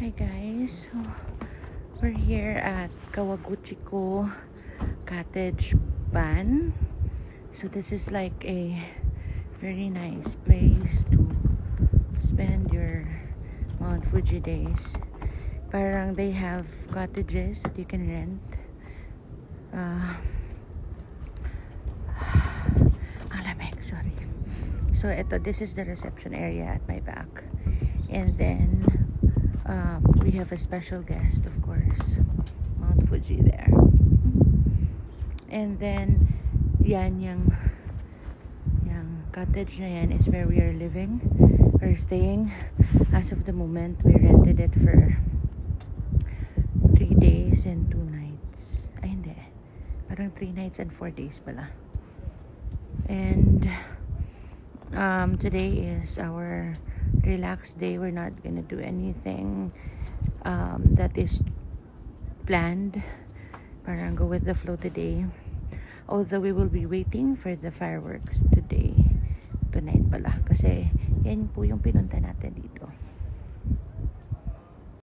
Hi guys, so we're here at Kawaguchiko Cottage Ban. So this is like a very nice place to spend your Mount Fuji days. Parang they have cottages that you can rent. Alamig, sorry. So this is the reception area at my back. And then we have a special guest, of course, Mount Fuji there. And then yung cottage na yan is where we are living. We're staying. As of the moment, we rented it for 3 days and 2 nights. Ay, hindi. Parang 3 nights and 4 days pala. And today is our relaxed day. We're not gonna do anything that is planned. Parang go with the flow today. Although we will be waiting for the fireworks tonight pala. Kasi yan po yung pinunta natin dito.